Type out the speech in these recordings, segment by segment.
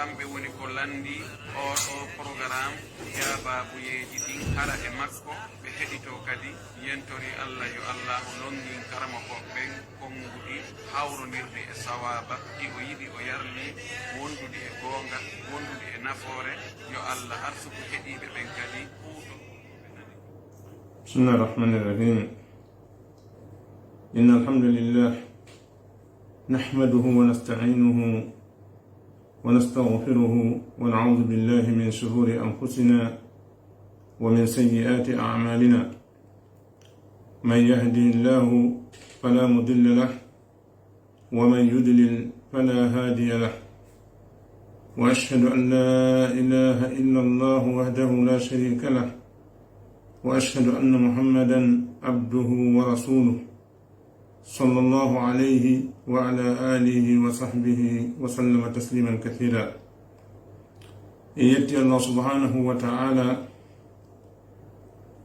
kamɓe woni ko landi oɗo programme jababuyeji ɗin haɗa e makko ɓe heɗito kadi yentori Allah yo Allah longin karama koɓɓen konguɗi hawronirde e sawaba ɗi o yiɗi o yarli wondude e gonga wondude e nafoore yo Allah arsuku heɗiɓe ɓen kadi huuɗo. Bismillahir Rahmanir Rahim. Innal hamdalillah nahmaduhu wa nasta'inuhu wa nastaghfiruhu wa na'udhu billahi min shururi anfusina wa min sayyiati a'malina. Man yahdihillahu fala mudilla lahu wa man yudlil fala hadiya lahu. Wa ashhadu an la ilaha illa Allah wahdahu la sharika lahu wa ashhadu anna Muhammadan abduhu wa rasuluhu sallallahu alayhi wa ala alihi wa sahbihi wa sallama tasliman kathira. Yetti Allah subhanahu wa ta'ala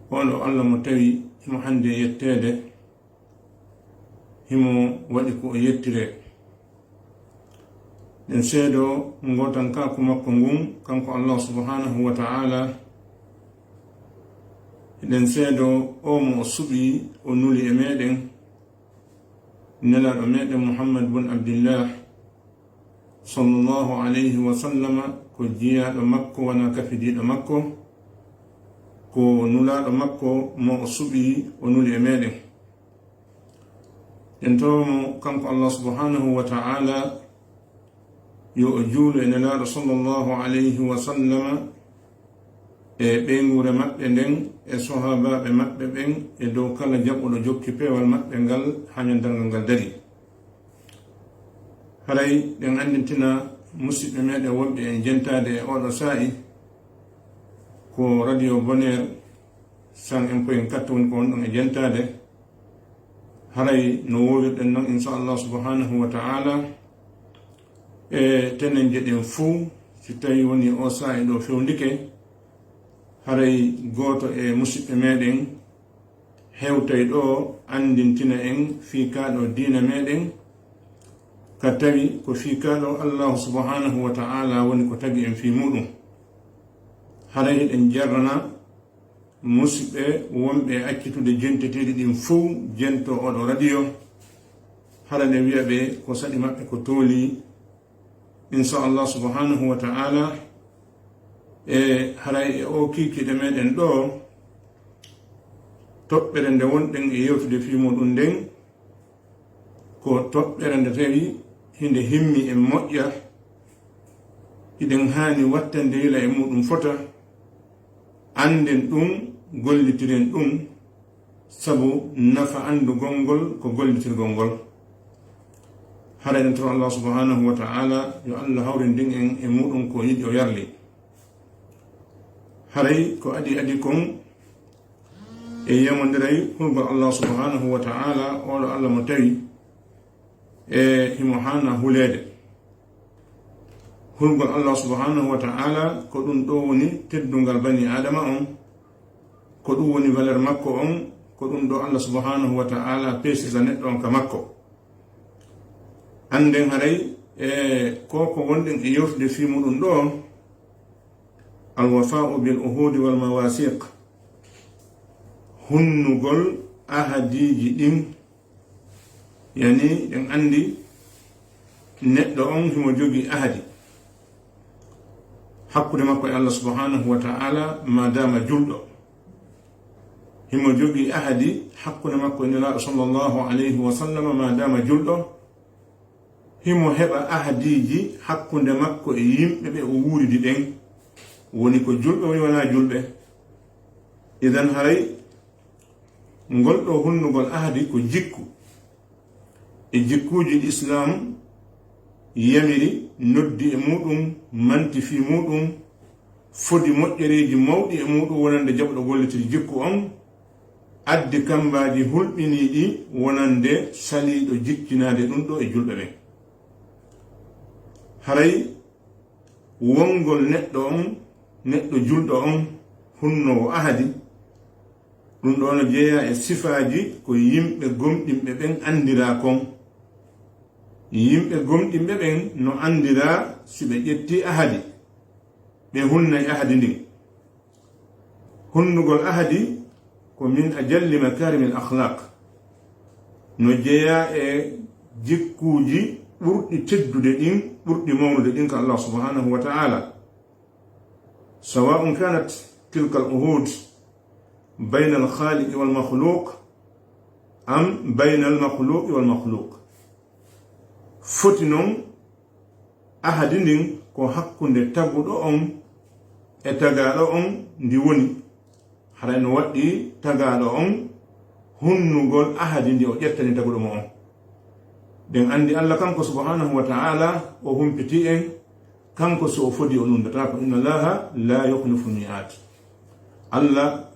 wano Allah mo tawi himo hande yettede himo waɗi ko o yettire nden seedo ngotan kako makko ngun kanko Allah subhanahu wa ta'ala nden seedo o mo o suɓi o nuli e meɗen nelaɗo meɗen Muhammad bun Abdillah sallallahu alayhi wa sallama ko jiyaɗo makko wona kafidiɗo makko ko nulaɗo makko mo o suɓi o nuli e meɗen nden tomo kanko Allah subhanahu wa ta'ala yo o juulo e nelaɗo sallallahu alayhi wa sallama e ɓeygure maɓɓe nden e sohabaɓe maɓɓe ɓen e dow kala jaɓɓuɗo jokki pewal maɓɓe ngal ha ñandalngal ngal dari. Haray ɗen andintina musidɓe meɗen wonɓe en jentade e oɗo sa'i ko radio Bonheur 101.4 woni ko wonɗon e jentade. Haray no wowirɗen noon inchallah subhanahu wa ta'ala e tenen jeɗen fuu si tawi woni o sa'i ɗo fewndike haray goto e musidɓe meɗen hewtay ɗo andintina en fiikaɗo diina meɗen ka tawi ko fiikaɗo Allah subhanahu wa ta'ala woni ko tagi en fi muɗum. Haray ɗen jarrana musidɓe wonɓe accitude jenteteɗi ɗin fuu jento oɗo radio hara nde wiya ɓe ko saɗi maɓɓe ko tooli inchallah subhanahu wa ta'ala e haray e o kikiɗe meɗen ɗo toɓɓere nde wonɗen e yewtude fi muɗum nden ko toɓɓere nde tawi hinde himmi en moƴƴa iɗen hani wattande yila e muɗum fota anden ɗum gollitiren ɗum sabu nafa andugol ngol ko gollitirgol ngol. Haray ɗen tawa Allah subhanahu wa ta'ala yo Allah hawrindin en e muɗum ko yiɗi o yarli. Haray ko adi kon e yamodiray hulgol Allah subhanahu wa ta'ala oɗo Allah mo tawi e himo hana hulede. Hulgol Allah subhanahu wa ta'ala ko ɗum ɗo woni teddungal bani adama on, ko ɗum woni valeur makko on, ko ɗum ɗo Allah subhanahu wa ta'ala pesisa neɗɗo on ka makko. Anden haray e koko wonɗen e yewtude fi muɗum ɗo alwafa'u bil uhudi wal mawasiq, hunnugol ahadiji ɗin, yani ɗen andi neɗɗo on himo jogi ahadi hakkude makko e Allah subhanahu wa ta'ala madama julɗo, himo jogi ahadi hakkude makko e nelaɗo sallallahu alayhi wa sallam madama julɗo, himo heɓa ahadiji hakkude makko e yimɓe ɓe o wuridi ɗen woni ko julɓe woni wona julɓe. Idan haray ngol ɗo hunnugol ahadi ko jikku e jikkuji l'islam yamiri noddi e muɗum manti fi muɗum fodi moƴƴereji mawɗi e muɗum wonande jaɓɗo gollitir jikku on addi kambaji hulɓiniɗi wonande saliɗo jikkinade ɗum ɗo e julɓe ɓen. Haray wongol neɗɗo on neɗɗo julɗo on hunnowo ahadi ɗum ɗo no jeeya e sifaji ko yimɓe gomɗinɓe ɓen andira kon yimɓe gomɗinɓe ɓen no andira so ɓe ƴetti ahadi ɓe hunnay ahadi ndin. Hunnugol ahadi ko min ajalli makarimi l akhlaq, no jeeya e jikkuuji ɓurɗi teddude ɗin ɓurɗi mawnude ɗin ka Allah subhanahu wa ta'ala. sawa'un kanat tilka al uhud bayna al khaliqi wal makhluq am bayna al makhluqi wal makhluq. Foti noon ahadi ndin ko hakkunde taguɗo on e tagaɗo on ndi woni, haray no waɗɗi tagaɗo on hunnugol ahadi ndi o ƴettani taguɗo mo on. Den andi Allah kanko subhanahu wa ta'ala o humpiti en, kanko so o fodi o nundata ko inna Allaha la yukhlifu al-mi'at. Allah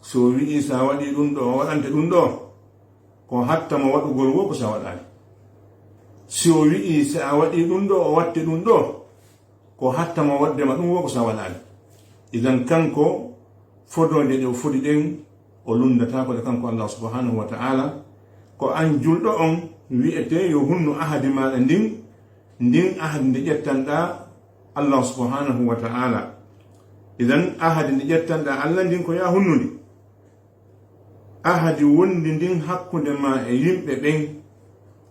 so wi'i sa waɗi ɗum ɗo o waɗante ɗum ɗo ko hattama waɗugol wo ko sa waɗani. Si o wi'i sa a waɗi ɗum ɗo o watte ɗum ɗo ko hattama waddema ɗum wo ko sa waɗani. Idan kanko fodode ɗe o fodi ɗen o lundata ko de kanko Allah subhanahu wa ta'ala. Ko an julɗo on wi'ete yo hunnu ahadi maɗa ndin ahadi nde ƴettanɗa Allah subhanahu wa ta'ala. Idan ahadi nde ƴettanɗa Allah ndin ko ya hunnundi. Ahadi wondi ndin hakkunde ma e yimɓe ɓen,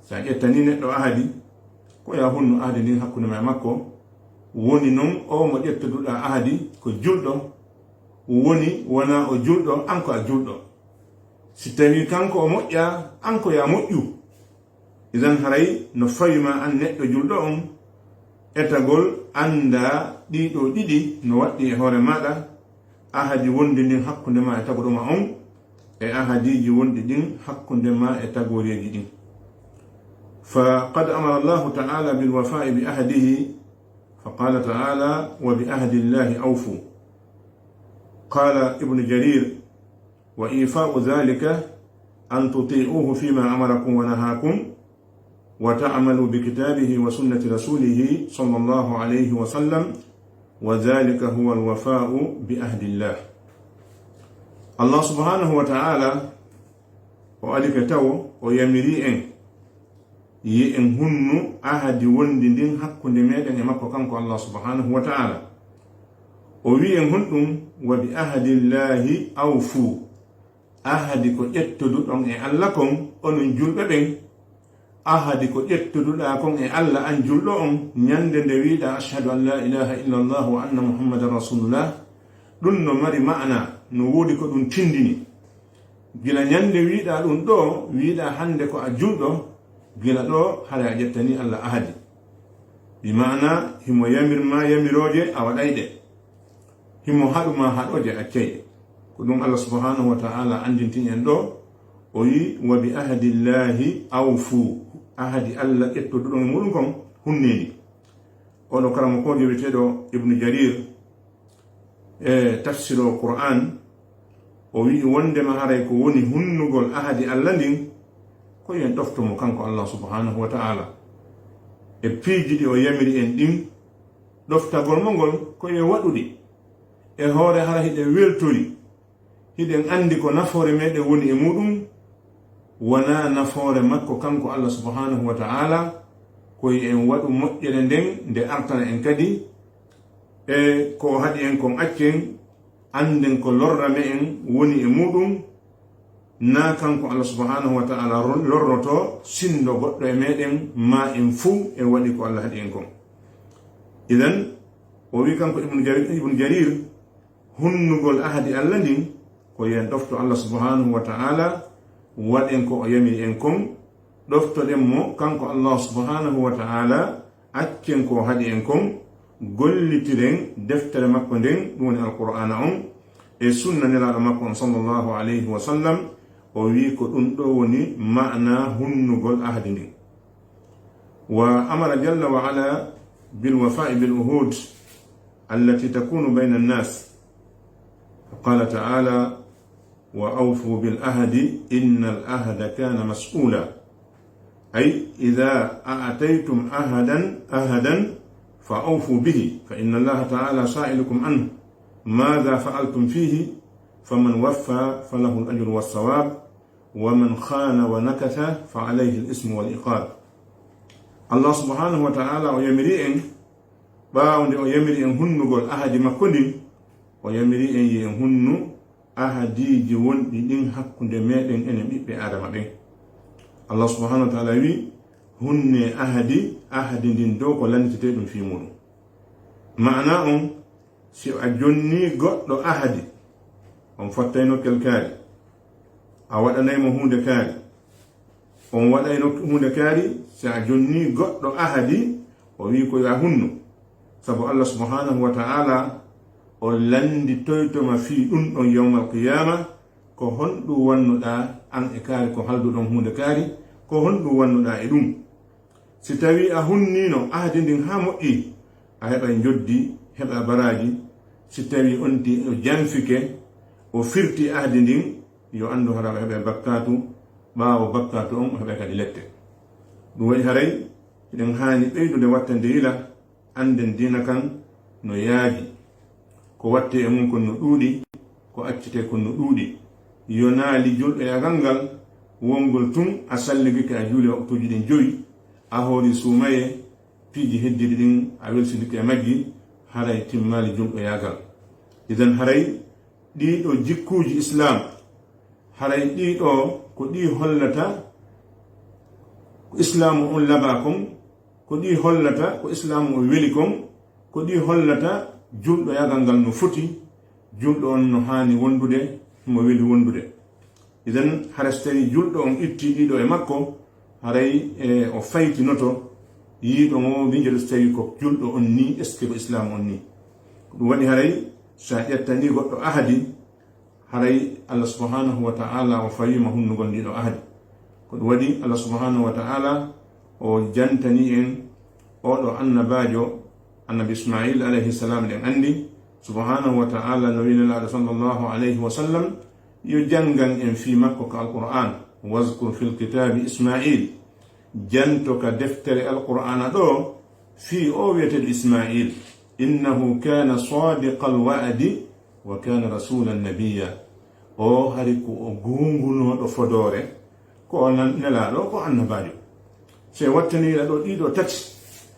sa ƴettani neɗɗo ahadi ko ya hunnu ahadi ndin hakkunde ma e makko. Woni noon o mo ƴettoduɗa ahadi ko julɗo, woni wona o julɗo an ko a julɗo. Si tawi kanko o moƴƴa an ko ya moƴƴu. Idan haray no fayima an neɗɗo julɗo on etagol anda ɗiɗo ɗiɗi no waɗɗi e hoore maɗa, ahadi wondi ndin hakkunde ma e taguɗoma on e ahadiji wondi ɗin hakkunde ma e tagoreji ɗin. فقد أمر الله تعالى بالوفاء بأهده فقال تعالى وبأهد الله أوفوا. قال ابن جرير وإيفاء ذلك أن تطيعوه فيما أمركم ونهاكم وتعملوا بكتابه وسنة رسوله صلى الله عليه وسلم وذلك هو الوفاء بأهد الله. الله سبحانه وتعالى وألك تو ويمري yi en hunnu ahadi wondi ndin hakkunde meɗen e makko kanko Allah subhanahu wa ta'ala. O wi en hunɗum wa bi ahadillahi awfu, ahadi ko ƴettoduɗon e Allah kon onon julɓe ɓen, ahadi ko ƴettoduɗa kon e Allah an julɗo on ñande nde wiɗa ashhadu an la ilaha illa Allah wa anna muhammadan rasulullah. ɗum no mari ma'ana no wodi ko ɗum tindini. Gila ñande wiɗa ɗum ɗo wiɗa hande ko a julɗo, gila ɗo hara a ƴettani Allah ahadi, bi ma'ana himo yamirma yamiroje a waɗayɗe, himo haɗuma haɗoje accayɗe. Ko ɗum Allah subhanahu wa ta'ala andintin en ɗo o wi wa bi ahadillahi awfu, ahadi Allah ƴettoduɗon e muɗum kon hunneni. Oɗo karamo ko wiyeteɗo ibnu jarir e tafsiro Qur'an o wi wondema haray ko woni hunnugol ahadi Allah ndin ko yen ɗoftomo kanko Allah subhanahu wa ta'ala e piiji ɗi o yamiri en ɗin. ɗoftagol mo ngol ko yen waɗuɗi e hoore hara hiɗen weltori, hiɗen andi ko nafoore meɗen woni e muɗum, wona nafoore makko kanko Allah subhanahu wa ta'ala. Koye en waɗu moƴƴere nden nde artana en kadi e ko haɗi en kon accen anden ko lorrame en woni e muɗum, na kanko Allah subhanahu wa ta'ala lorroto sindo goɗɗo e meɗen ma en fuu en waɗi ko Allah haɗi en kon. Idan o wi kanko ibnu jarir hunnugol ahadi Allah ndin ko yen ɗofto Allah subhanahu wa ta'ala waɗen ko o yamiri en kon, ɗoftoɗen mo kanko Allah subhanahu wa ta'ala accen ko haɗi en kon, gollitiren deftere makko nden ɗum woni alqur'ana on e sunna nelaɗo makko on sallallahu alayhi wa sallam. O wi ko ɗum ɗo woni ma'na hunnugol ahadi ndin. Wa amara jalla wa ala bil wafa'i bil uhud allati takunu bayna an-nas. Qala ta'ala wa awfu bil ahdi innal ahda kana mas'ula. Ay idha a'taytum ahadan fa awfu bihi fa inna Allah ta'ala sa'ilukum anhu madha fa'altum fihi faman waffa falahu al-ajru was-sawab ومن خان ونكث فعليه الاسم والإقاب. Allah subhanahu wa ta'ala o yamiri en ɓaawde o yamiri en hunnugol ahadi makko ndin o yamiri en yi en hunnu ahadiji wonɗi ɗin hakkunde meɗen enen ɓiɓɓe adama ɓen. Allah subhanahu wa ta'ala wi hunne ahadi ndin dow ko landitete ɗum fi muɗum. Ma'ana on si a jonni goɗɗo ahadi on fottayno kel kaari a waɗanaymo hunde kaari on waɗayno hunde kaari si a jonni goɗɗo ahadi o wi ko ya hunnu sabu Allah subhanahu wa ta'ala o landi toytoma fi ɗum ɗon yawmal qiyama ko honɗum wannuɗa an e kaari ko halduɗon hunde kaari ko honɗum wannuɗa e ɗum. Si tawi a hunnino ahadi ndin ha moƴƴi a heɓa joddi heɓa baraji. Si tawi onti o janfike o firti ahadi ndin yo andu hara o heɓe bakkatu ɓaawo bakkatu on o heɓe kadi lette. ɗum waɗi haray eɗen haani ɓeydude wattande yila anden dina kan no yaaji ko watte e mum kon no ɗuuɗi ko accite kon no ɗuuɗi yo naali julɓe yagal ngal wongol tun a salligike a juuli waktuji ɗin joyi a hoori suumaye piiji heddiɗi ɗin a welsidike e majji haray timmali julɓe yagal. Idan haray ɗiɗo jikkuji islam haray ɗiɗo ko ɗi hollata ko islamu on laba kon ko ɗi hollata ko islamu o weli kon ko ɗi hollata julɗo yagal ngal no foti julɗo on no haani wondude mo weli wondude. Idan hara so tawi julɗo on itti ɗiɗo e makko haray o faytinoto yiiɗo mo mijeɗo so tawi ko julɗo on ni est ce que ko islamu on ni. ɗum waɗi haray sa ƴettani goɗɗo ahadi haray Allah subhanahu wa ta'ala o fayima hunnugol ndiɗo ahadi. ko ɗum waɗi Allah subhanahu wa ta'ala o jantani en oɗo annabajo annabi Ismail alayhi salam ɗen andi subhanahu wa ta'ala no winelaɗo sallallahu alayhi wa sallam yo jangan en fi makko ko alquran wazkur fil kitabi Ismail janto ka deftere alqur'ana ɗo fi o wiyeteɗo Ismail innahu kana sadiqal wa'di wa kana rasulan nabiyya o hari ko o gungunoɗo fodore ko nelaɗo ko annabajo. se wattanira ɗo ɗiɗo tati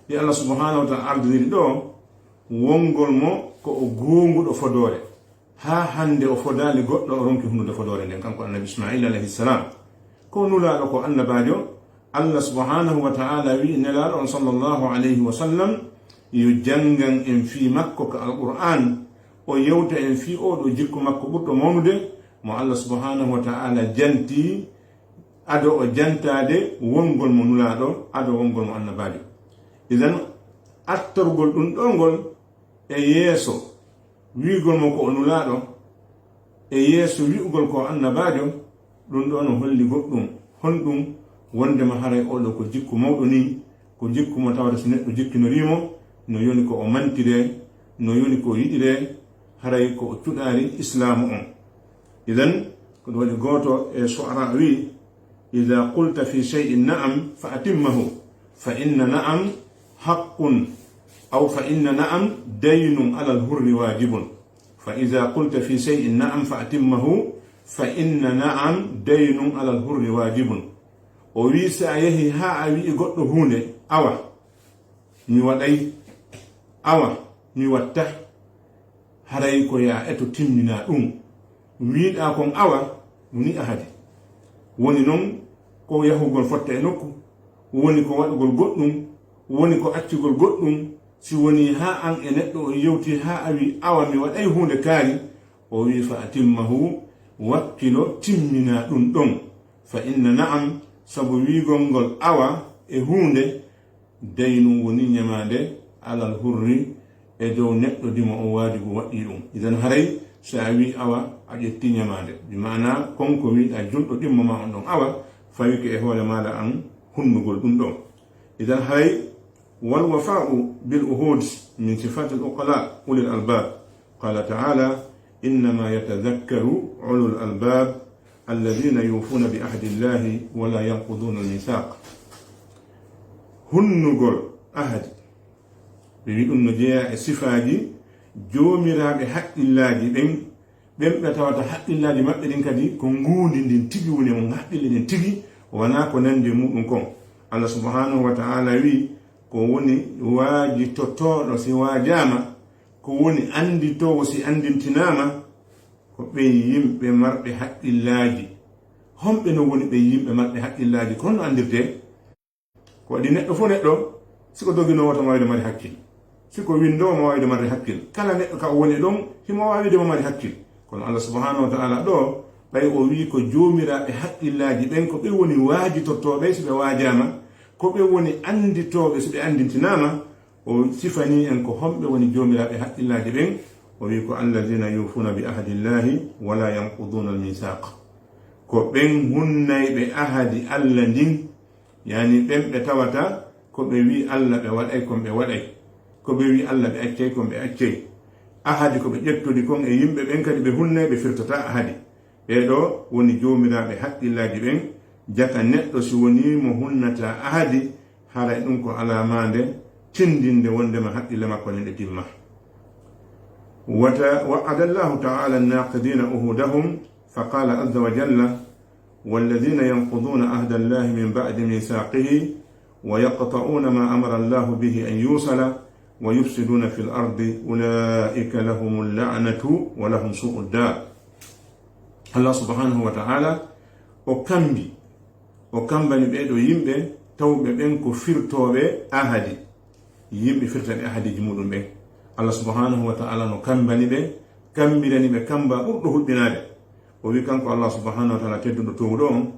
ɗi Allah subhanahu wa ta'ala ardiniri ɗo wongol mo ko o gunguɗo fodore ha hande o fodali goɗɗo o ronki hunnude fodore nden kanko annabi Ismail alayhi salam ko nulaɗo ko annabajo. Allah subhanahu wa ta'ala wi nelaɗo on sallallahu alayhi wa sallam yo jangan en fi makko ko alquran o yewta en fi oɗo jikku makko ɓurɗo mawnude mo Allah subhanahu wa ta'ala janti ado o jantade wongol mo nulaɗo ado wongol mo annabajo. Idan attorgol ɗum ɗongol e yeeso wiigol mo ko o nulaɗo e yeeso wi'ugol ko annabajo ɗum ɗo no holli goɗɗum honɗum wondema haray oɗo ko jikku mawɗo ni ko jikku mo tawata so neɗɗo jikkinorimo no yoni ko o mantire no yoni ko yiɗire haray ko o cuɗari islamu on. idan ko ɗum waɗi goto e su'ara wi ida qulta fi shay'in na'am fa atimmahu fa inna na'am haqqun aw fa inna na'am daynun ala al-hurri wajibun fa ida qulta fi shay'in na'am fa atimmahu fa inna na'am daynun ala al-hurri wajibun. o wi sa yehi ha a wi goɗɗo hunde awa mi waɗay awa mi watta haray ko ya eto timmina ɗum wiiɗa kon awa woni ahadi woni noon ko yahugol fotta e nokku woni ko waɗugol goɗɗum woni ko accugol goɗɗum si woni ha an e neɗɗo o yewti ha a wi awa mi waɗay hunde kaari o wi fa atimmahu wakkilo timmina ɗum ɗon fa inna na'am sabu wiigol ngol awa e hunde daynum woni ñamade alal hurri e dow neɗɗo dimo o waadigo waɗɗi ɗum. idan haray so a wi awa a ƴetti ñamade bi mana konko wiɗa julɗo ɗimmo ma on ɗon awa fawike e hoore maɗa an hunnugol ɗum ɗon. idan haray wal wafa'u bil uhud min sifati al uqala ulil albab qala ta'ala innama yatadhakkaru ulul albab alladhina yufuna bi ahdi llahi wala yanquduna al mithaq. hunnugol ahadi ɓe wi ɗum no jeeya e sifaji joomiraɓe haqqillaji ɓen ɓe tawata haqqillaji maɓɓe ɗin kadi ko nguudi ndin tigi woni mo haqqille ɗin tigi wona ko nandi muɗum kon. Allah subhanahu wa ta'ala wi ko woni waaji tottoɗo si waajama, ko woni anditowo si andintinama, ko ɓe yimɓe marɓe haqqillaji. Homɓe no woni ɓe yimɓe marɓe haqqillaji ko honno andirte? ko waɗi neɗɗo fof neɗɗo siko doginowo to wawde mari hakkil, siko windowo mo wawde mari hakkil, kala neɗɗo ka o woni ɗon himo wawide mo mari hakkil. Kono Allah subhanahu wa ta'ala ɗo ɓay o wi ko joomiraɓe haqqillaji ɓen ko ɓe woni waajitottoɓe so ɓe waajama, ko ɓe woni anditoɓe so ɓe andintinama. O sifani en ko homɓe woni joomiraɓe haqqillaji ɓen. O wi ko alladina yufuna bi ahadillahi wala yanquduna almisaq, ko ɓen hunnayɓe ahadi Allah ndin, yani ɓen ɓe tawata ko ɓe wi Allah ɓe waɗay kon ɓe waɗay, ko ɓe wi Allah ɓe accay kon ɓe accay. Ahadi ko ɓe ƴettodi kon e yimɓe ɓen kadi ɓe hunnay ɓe firtata ahadi. ɓeɗo woni joomiraɓe haqqillaji ɓen. Jaka neɗɗo si woni mo hunnata ahadi, haray ɗum ko alamande tindinde wondema haqqille makko ne ɗe timma. وعد الله تعالى الناقضين أهودهم فقال عز وجل والذين ينقضون عهد الله من بعد ميثاقه ويقطعون ما أمر الله به أن يوصل ويفسدون في الأرض أولئك لهم اللعنة ولهم سوء الدار. الله سبحانه وتعالى o kambani ɓeɗo yimɓe tawɓe ɓen ko firtoɓe ahadi, yimɓe firtaɓe ahadiji muɗum ɓen. Allah subhanahu wa ta'ala no kambani ɓe, kambirani ɓe kamba ɓurɗo huɓɓinade. O wi kanko Allah subhanahu wa ta'ala tedduɗo towɗo on,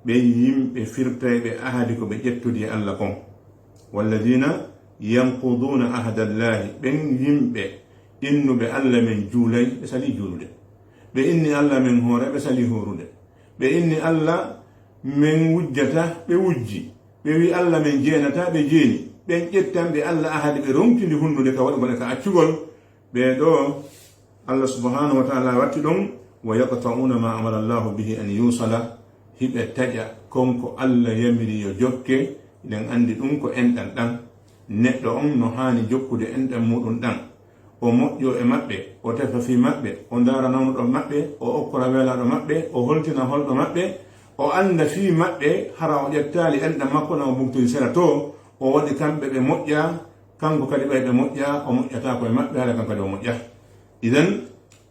ɓe yimɓe firtayɓe ahadi ko ɓe ƴettodi e Allah kon. walladina yanquduna ahadallahi, ɓen yimɓe innuɓe Allah men juulay, ɓe sali juulude. ɓe inni Allah men hoore, ɓe sali horude. ɓe inni Allah men wujjata, ɓe wujji. ɓe wi Allah men jeenata, ɓe jeeni. ɓen ƴettanɓe Allah ahadi, ɓe ronkindi hunnude ka waɗugol ka accugol. ɓe ɗo Allah subhanahu wa ta'ala watti ɗon wa yaqta'una ma amara Allahu bihi an yusala, hiɓe taƴa konko Allah yamiri yo jokke. Ɗen andi ɗum ko enɗan ɗan, neɗɗo on no hani jokkude enɗan muɗum ɗan. O moƴƴo e maɓɓe, o tefa fi maɓɓe, o ndara nawnuɗo maɓɓe, o okkora welaɗo maɓɓe, o holtina holɗo maɓɓe, o anda fi maɓɓe, hara o ƴettali enɗan makko na o bugtoyi sera to, o waɗi kamɓe ɓe moƴƴa, kanko kadi ɓay ɓe moƴƴa, o moƴƴata koye maɓɓe, haala kan kadi o moƴƴa. Idan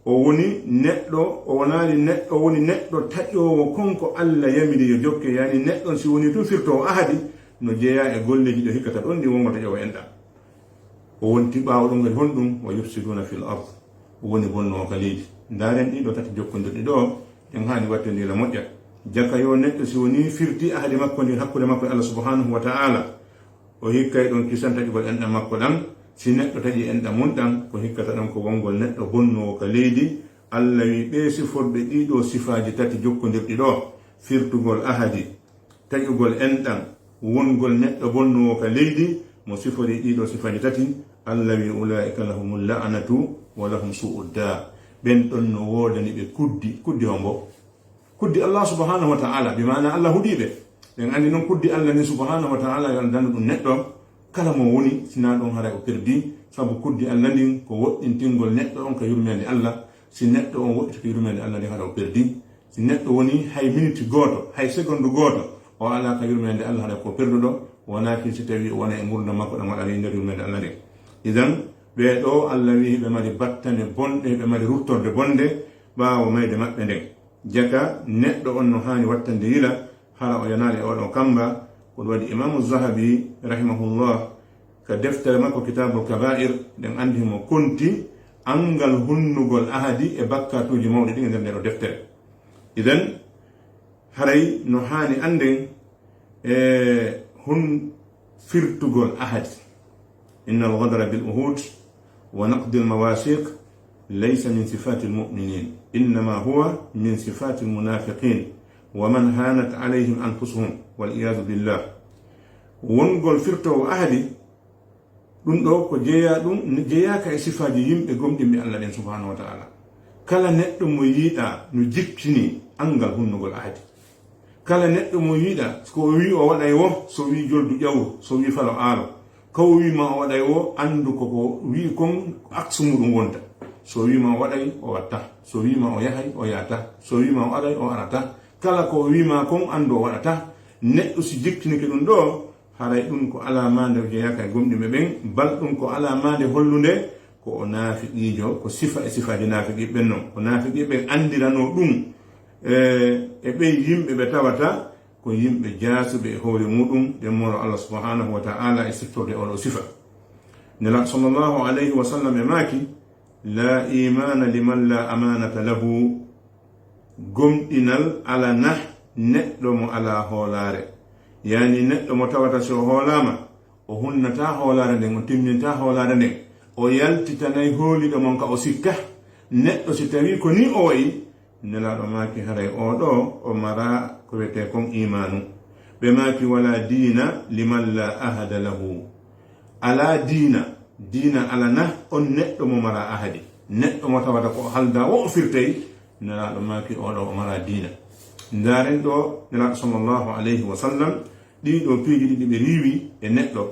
o woni neɗɗo, o wonani neɗɗo, woni neɗɗo taƴowo konko Allah yamiri yo jokke, yani neɗɗon si woni tun firtowo ahadi no jeeya e golleji ɗo hikkata ɗon ɗi wongo taƴowo enɗan. O wonti ɓaawo ɗum kadi honɗum wa yufsiduna fil ard, o woni bonnowo ka leydi. Ndaren ɗiɗo tati jokkodirɗi ɗo en hani wattodira moƴƴa. Jaka yo neɗɗo si woni firti ahadi makko ndi hakkude makko e Allah subhanahu wa ta'ala, o hikkay ɗon kisan taƴugol enɗan makko ɗan. Si neɗɗo taƴi enɗan mum ɗan, ko hikkata ɗon ko wongol neɗɗo bonnowo ka leydi. Allah wi ɓe siforɓe ɗiɗo sifaji tati jokkodirɗi ɗo, firtugol ahadi, taƴugol enɗan, wongol neɗɗo bonnowo ka leydi, mo sifori ɗiɗo sifaji tati. Allah wi ulaika lahumul la'natu wa lahum su'ud dar. ɓen ɗon no wodani ɓe kuddi hombo kuddi Allah subhanahu wa ta'ala, bi maana Allah huɗiɓe. ɓen andi noon kuddi Allah ni subhanahu wa ta'ala yo dandu ɗum neɗɗo kala mo woni sina ɗon haray o perdi. Sabu kuddi Allah ndin ko woɗɗintingol neɗɗo on ka yurmede Allah. Si neɗɗo on woɗɗita yurmede Allah ndin haɗa o perdi. Si neɗɗo woni hay minute goto, hay seconde goto o ala ka yurmede Allah haɗa ko perduɗo, wonaki si tawi o wona e gurdam makko ɗam waɗani nder yurmede Allah ndin. Idan ɓe ɗo Allah wi ɓe mari battane bonɗe, ɓe mari ruttorde bonde ɓaawo mayde maɓɓe nden. Jaka neɗɗo on no hani wattande yila hara o yanali e oɗon kamba. Ko waɗi Imamu Zahabi rahimahullah ka deftere makko kitabul kaba'ir, nden andi mo konti angal hunnugol ahadi e bakkatuji mawɗi ɗi e nder ndeɗo deftere. Idan haray no hani anden hun firtugol ahadi. inna al-ghadra bil uhud wa naqd al-mawasiq laysa min sifati al-mu'minin, innama huwa min sifati al-munafiqin wa man hanat alayhim anfusuhum wal iyad billah. wongol firtowo ahadi ɗum ɗo ko jeeyaka e sifaji yimɓe gomɗinɓe Allah ɗen subhanahu wa ta'ala. kala neɗɗo mo yiiɗa no jippini angal hunnugol ahadi. kala neɗɗo mo yiiɗa ko wi o waɗay wo, so wi joldu ƴawru, so wi falo aalo, ko wima o waɗay wo andu koko wi kon aksu muɗum wonta. so wima o waɗay o watta, so wima o yahay o yahata, so wima o aɗay o arata. kala ko wima kon andu o waɗata. neɗɗo si jikkinike ɗum ɗo haray ɗum ko alamande jeyaka e gomɗiɓe ɓen bal ɗum ko alamande hollunde ko o naafiqiijo ko sifa e sifaji naafiqiɓen noon ko naafiqiɓe andirano ɗum e ɓen yimɓe ɓe tawata ko yimɓe jaasuɓe e hoore muɗum ɗen moro Allah subhanahu wa ta'ala e siftorde oɗo sifa nela sallllahu alayhi wa sallam e maaki la imana liman la amanata lahu gomɗinal ala nah neɗɗo mo ala hoolare yani neɗɗo mo tawata so hoolama o hunnata hoolare nden o timminta hoolare nden o yaltitanay hooliɗo mon ka o sikka neɗɗo si tawi ko ni o wayi nelaɗo maaki haray oɗo o mara ko wiyete kon imanu ɓe maaki wala diina liman la ahada lahu ala diina ala nah on neɗɗo mo mara ahadi neɗɗo mo tawata ko halda wo o firtay nelaɗo maaki oɗo o mara diina ndaren ɗo nelaɗo sallllahu alayhi wa sallam ɗiɗo piiji ɗiɗi ɓe riiwi e neɗɗo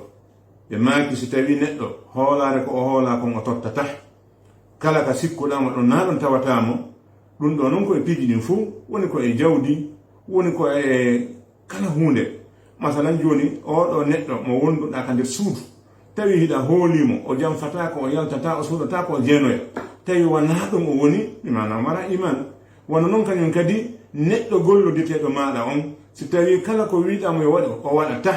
ɓe maaki si tawi neɗɗo hoolare ko o hoola kon o tottata kala ka sikkuɗamo ɗon na ɗon tawatamo ɗum ɗo noon koye piiji ɗin fuu woni ko e jawdi woni ko e kala hunde masalan joni oɗo neɗɗo mo wonduɗa ka nder suudu tawi hiɗa hoolimo o jamfatako o yaltata o suuɗata ko o jeenoya tawi wona ɗum o woni imana o mara iman wona noon kañum kadi neɗɗo golloditeɗo maɗa on si tawi kala ko wiɗamo yo waɗi o waɗata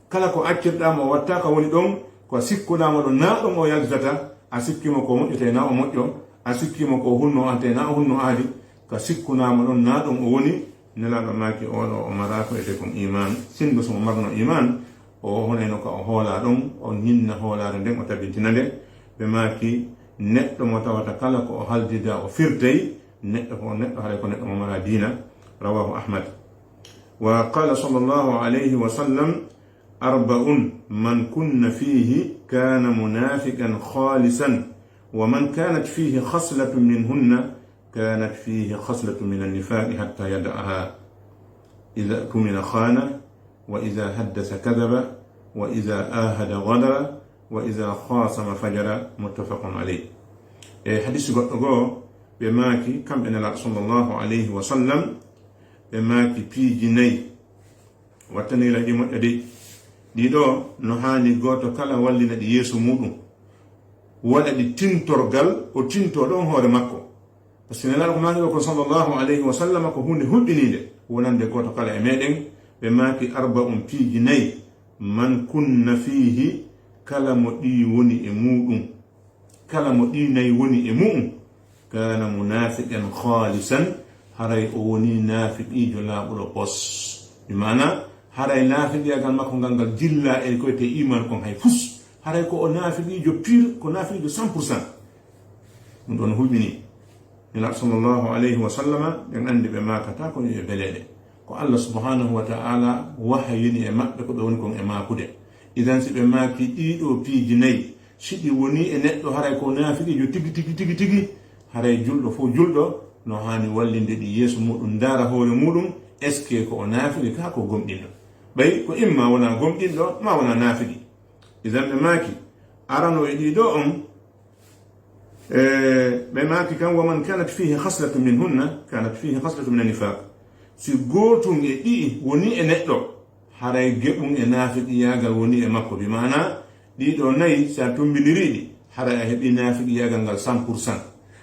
kala ko accirɗamo o watta ka woni ɗon ko sikkuɗamo ɗo na ɗon o yaltata a sikkimo ko moƴƴete na o moƴƴo a sikkimo ko hunno ante na o hunno aadi ka sikkunama ɗon na ɗon o woni nelaɗo maaki oɗo o mara ko ete kon iman sinno somo marno iman o honayno ka o hoola ɗon o ñinna hoolare nden o tabintina nde ɓe maaki neɗɗo mo tawata kala ko o haldida o firtay neɗɗo ko neɗɗo haɗa ko neɗɗo mo mara diina rawahu ahmad wa qala sallllahu alayhi wa sallam arba'un man kunna fihi kana munafiqan khalisan wa man kanat fihi khaslatun minhunna kanat fihi khaslatun min an-nifaq hatta yad'aha idha tumina khana wa idha haddasa kadhaba wa idha ahada ghadara wa idha khasama fajara muttafaqun alayh e hadith goddo go be maaki kambe nala sallallahu alayhi wa sallam be maaki piiji nayi wattani la di moƴƴade ɗi ɗo no haani goto kala wallina ɗi yeeso muɗum waɗa ɗi tintorgal o tinto ɗon hoore makko par ce que nelaɗo ko maaki ko sallallahu alayhi wa sallam ko hunde hulɓininde wonande goto kala e meɗen ɓe maaki arba'un piiji nayi man kunna fihi kala mo ɗi woni e muɗum kala mo ɗi nayi woni e muɗum kana munafiqan khalisan haray o woni nafiqijo laaɓuɗo pos bimana haray nafiqiyagal makko ngal ngal jilla e koyte iman kon hay fus haray ko o nafiqijo pure ko nafiqijo 100% ɗum ɗon hulɓini nelaɗo sallllahu alayhi wa sallama ɓen andi ɓe makata ko e beleɗe ko allah subhanahu wa ta'ala wahayini e maɓɓe ko ɓe woni kon e makude idan si ɓe maaki ɗiɗo piiji nayi siɗi woni e neɗɗo haray ko nafiqijo tigi haray julɗo fof julɗo no hani wallinde ɗi yeeso muɗum ndaara hoore muɗum est ce que ko o naafiqi ka ko gomɗinɗo ɓay ko imma wona gomɗinɗo ma wona naafiqi idan ɓe maaki arano e ɗiɗo on ɓe maaki kan waman kanat fihi haslatu minhunna kanat fihi haslatu min annifaq si gootum e ɗi woni e neɗɗo haray geɓum e naafiqiyagal woni e makko bi mana ɗiɗo nayi sa tumbiniriɗi haray a heɓi naafiqiyagal ngal 100%.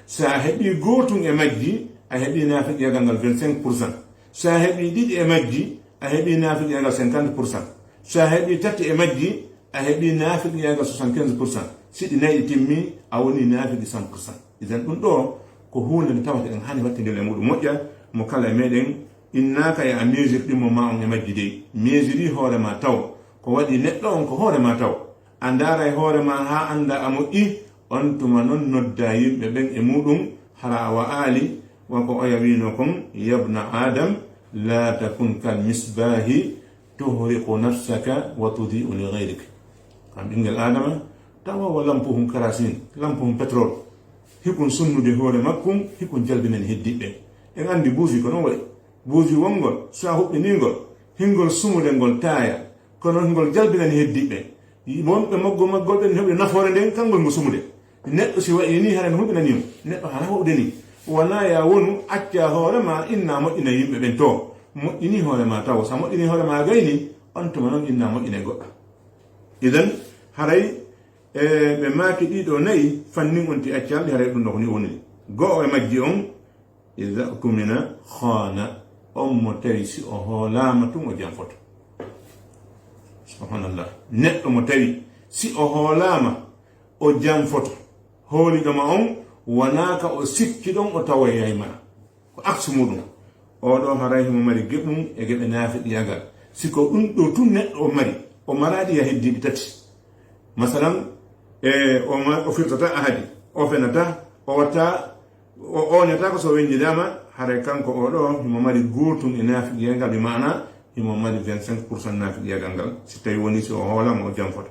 sa heɓi gootum e majji a heɓi naafiqiyagal ngal 25%. sa heɓi ɗiɗi e majji a heɓi naafiqiyagal 50%. sa heɓi tati e majji a heɓi naafiqiyagal 75%. siɗi nayi timmi a woni naafiqi 100%. idan ɗum ɗo ko hunde nde tawata en hani wattidel e muɗum moƴƴa mo kala e meɗen innaka e a mesirɗimo ma on e majji dey mesiri hoorema taw ko waɗi neɗɗo on ko hoorema taw a ndaara e hoorema ha anda a moƴƴi on tuma noon nodda yimɓe ɓen e muɗum hara awa aali wonko oya wino kon yabna adam la takun kal misbahi tuhriqu nafsaka wa tudi'u li ghayrik kam ɓinguel adama tawawa lampuhum karasin lampuhum pétrole hikun sunnude hoore makkum hikun jalbinen heddiɓɓe en andi buusi ko noon waɗi buusi wongol sa huɓɓiningol hingol sumude ngol taaya kono ngol jalbinani heddiɓɓe wonɓe maggol ɓen heɓde nafoore nden kangol ngo sumude neɗɗo si wayi ni haren hulɓinanimo neɗɗo hana hoɓde ni wona ya wonu acca hoorema inna moƴƴina yimɓe ɓen to moƴƴini hoore ma taw sa moƴƴini hoore ma gayni on tuma noon inna moƴƴine goɗɗo. Idan haray ɓe maaki ɗiɗo nayi fannin on ti accalɗi haray ɗum ɗo ko ni woni go'o e majji on ida tumina khana on mo tawi si o hoolama tun o janfoto. Subhanallah, neɗɗo mo tawi si o hoolama o janfoto hooliɗoma on wonaka o sikki ɗon o tawa yayma ko aksu muɗum oɗo haray himo mari geɓum e geɓe naafiqiyagal siko ɗum ɗo tun neɗɗo o mari o maraɗi ya heddiɗi tati masalan o firtata ahadi o fenata o watta o oñata ko so weññidama haray kanko oɗo himo mari gotum e naafiqiyagal ɓe mana himo mari 25% naafiqiyagal ngal si tawi woni si o hoolama o janfoto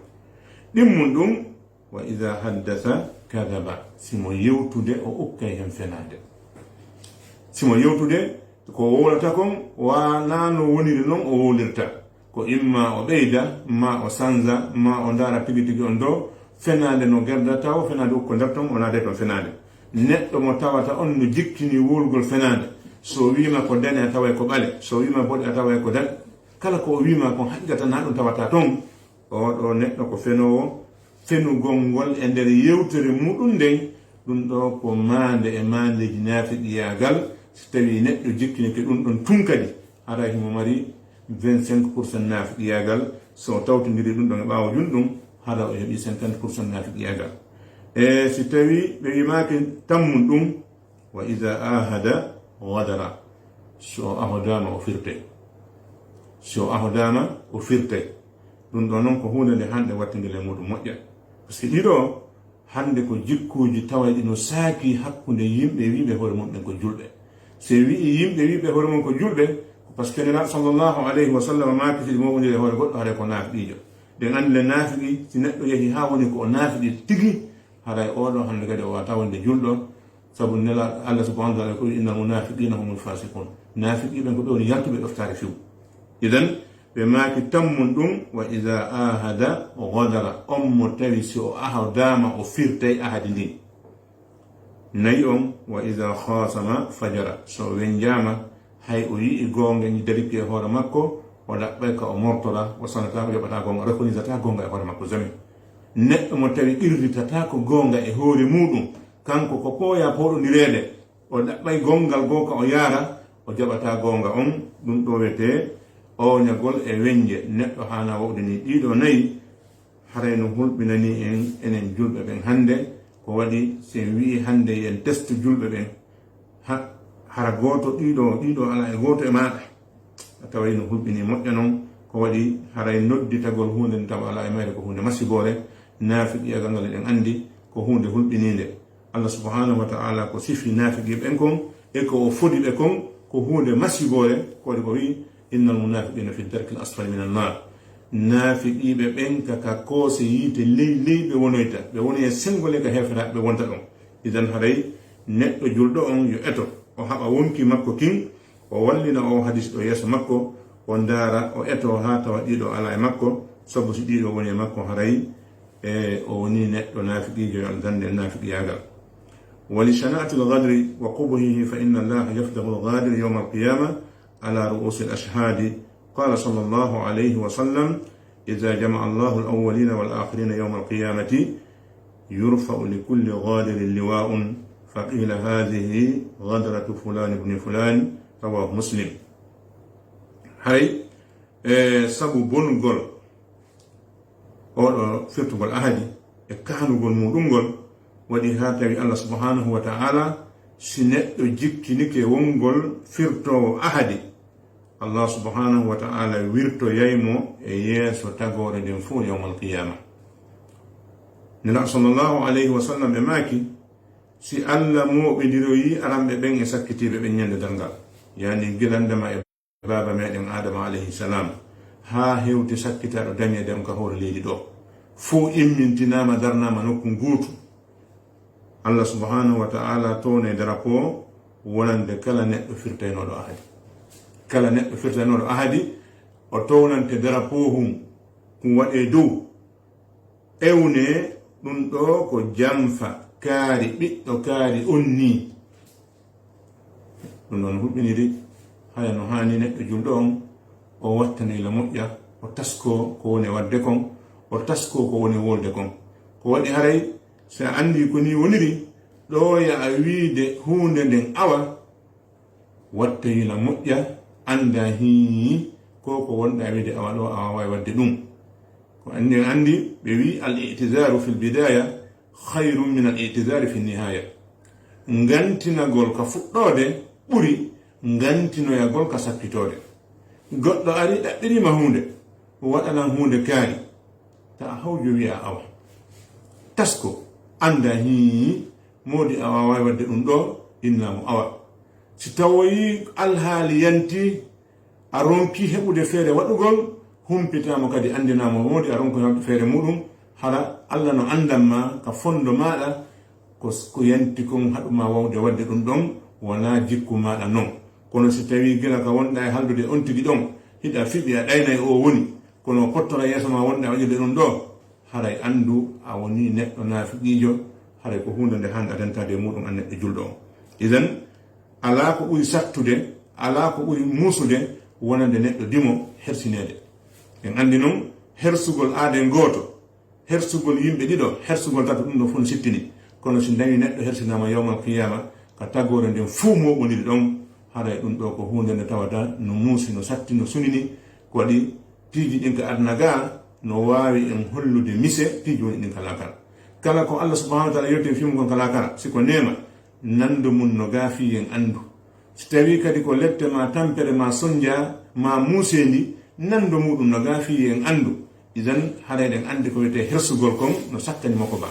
ɗimmum ɗum wa ida haddasa kadaba simo yewtude o ukkay hen fenade simo yewtude ko wolata kon wana no woniri noon o wolirta ko imma o ɓeyda ma o sanza ma o ndara tigi tigi on ɗo fenade no gerdata o fenade ukko nder ton o naade toon fenade neɗɗo mo tawata on no jikkini wolgol fenade so wima ko dane a tawa ko ɓale so wima boɗe a tawa ko dan kala ko o wima kon haqqata na ɗum tawata toon oɗo neɗɗo ko fenowo fenugol ngol e nder yewtere muɗum nden ɗum ɗo ko mande e mandeji naafiqiyagal so tawi neɗɗo jikkini ke ɗum ɗon tun kadi hara himo mari 25% naafiqiyagal so tawtodiri ɗum ɗon e ɓaawo junɗum hara o heɓi 50% naafiqiyagal e si tawi ɓe wimaki tammum ɗum wa ida ahada wadara so ahodama o firte so ahodama o firte ɗum ɗo noon ko hunde nde hande wattidele muɗum moƴƴa par ce que ɗiɗo hande ko jikkuji tawayɗi no saaki hakkude yimɓe wiɓe hoore mum ɓen ko julɓe so wii yimɓe wiɓe hoore mum ko julɓe par ce que nelaɗo sallllahu alayhi wa sallam makisidi mowondiri hoore goɗɗo haray ko naafiɗijo ɗen andile naafiɗi si neɗɗo yeehi ha woni ko o naafiɗi tigi haray oɗo hande kadi o wata wonde julɗo sabu nelaɗo allah subhanahu wa taala ko innal munafiqina humul fasiqun naafiqiɓen ko ɓe woni yaltuɓe ɗoftare fiw idan ɓe maaki tammum ɗum wa ida ahada gadara on mo tawi si o ahodama o firtay ahadi ndin nayi on wa ida khasama fajara so wenjama hay o yii gonga ñi dariki e hoore makko o ɗaɓɓay ka o mortora o sanata o yoɓata gonga o rekonisata gonga e hoore makko jami neɗɗo mo tawi irritata ko gonga e hoore muɗum kanko ko pooya poɗodirede o ɗaɓɓay gongal goka o yaara o jaɓata gonga on ɗum ɗo wiyete oñagol e weñje neɗɗo hana wawdini ɗiɗo nayi haray no hulɓinani en enen julɓe ɓen hande ko waɗi sen wi hande yen testu julɓe ɓen hara goto ɗiɗo ala e goto e maɗa a taway no hulɓini moƴƴa noon ko waɗi haray nodditagol hunde nde tawa ala e mayre ko hunde masibore naafiqiyagal ngal eɗen andi ko hunde hulɓininde allah subhanahu wa ta'ala ko sifi naafiqiɓen kon e ko o fodi ɓe kon ko hunde masibore ko waɗi ko wi innal munafiqina fi darki l asfali min annar naafiqiɓe ɓen kaka koose yiite ley ɓe wonoyta ɓe woni e sengole ka hefata ɓe wonta ɗon idan haray neɗɗo julɗo on yo eto o haɓa wonki makko kin o wallina o hadis ɗo yeeso makko o ndaara o eto ha tawa ɗiɗo ala e makko sabu si ɗiɗo woni e makko haray e o woni neɗɗo naafiqijo yo aldande e naafiqiyagal wali shana'ati lgadri wa qubuhihi fa inna allaha yafdahu lgadri yawma alqiyama على رؤوس الأشهاد قال صلى الله عليه وسلم إذا جمع الله الأولين والآخرين يوم القيامة يرفع لكل غادر لواء فقيل هذه غدرة فلان بن فلان رواه مسلم هاي سبو بونغول أو فرتغول أهدي كانغول مودونغول ودي هاتي الله سبحانه وتعالى سنة جيكي نيكي وونغول فرتو أهدي Allah subhanahu wa ta'ala wirto yaymo e yeeso tagore den fu yawmal qiyamah nila sallallahu alayhi wa sallam e maki si Allah mo be diroyi arambe ben e sakkitibe be nyande dangal yani gilandama e baba meden adam alayhi salam ha hewti sakkitado dañe dem ka hoore leedi do fu immintinama darnama nokku nguutu Allah subhanahu wa ta'ala tone darapo wonande kala neddo firtayno do ahadi kala neɗɗo firtanoɗo ahadi o townante darapohum kum waɗe dow ewne ɗum ɗo ko jamfa kaari ɓiɗɗo kaari on ni ɗum noon huɓɓiniri haya no hani neɗɗo julɗo on o wattanila moƴƴa o tasko ko woni wadde kon o tasko ko woni wolde kon ko waɗi haray so a andi ko ni woniri ɗo ya a wiide hunde nden awa wattayila moƴƴa anda hi ko wonɗa wiide awa ɗo awa wawi wadde ɗum ko andi ɓe wi al itizaru fi lbidaya hayrum min al itizari fi nihaya ngantinagol ka fuɗɗode ɓuri ngantinoyagol ka sappitode goɗɗo ari ɗaɗɗirima hunde waɗanan hunde kaari ta a hawjo wiya awa tasko anda hi modi awa wawi wadde ɗum ɗo innamo awa si tawoyi alhaali yanti a ronki heɓude feere waɗugol humpitamo kadi andinamo modi a ronko heɓude feere muɗum hara allah no andanma ka fondo maɗa ko yanti kon haɗuma wawde wadde ɗum ɗon wona jikku maɗa non kono si tawi gila ka wonɗa e haldude on tigi ɗon hiɗa fiɓi a ɗayna e o woni kono pottora yeeso ma wonɗa e waɗude ɗum ɗo haray andu a woni neɗɗo naafiqiijo haray ko hunde nde hande adentade muɗum an neɗɗo julɗo o iden ala ko ɓuri sattude ala ko ɓuri musude wonande neɗɗo dimo hersinede en andi noon hersugol aaden gooto hersugol yimɓe ɗiɗo hersugol tato ɗum ɗo fon sittini kono si dañi neɗɗo hersinama yawmal qiyama ka tagore nden fuu mo woniri ɗon haray ɗum ɗo ko hunde nde tawata no muusi no satti no sunini ko waɗi piiji ɗin ka aduna ga no wawi en hollude mise piiji woni ɗin kala kala ko allah subhanahu wa taala yewti fimu kon kala kala siko nema nandu mum no gaafi en andu si tawi kadi ko lette ma tampere ma sonja ma muusendi nandu muɗum no gaafi en andu idan harayɗen andi ko wiyete hersugol kon no sakkani makko ba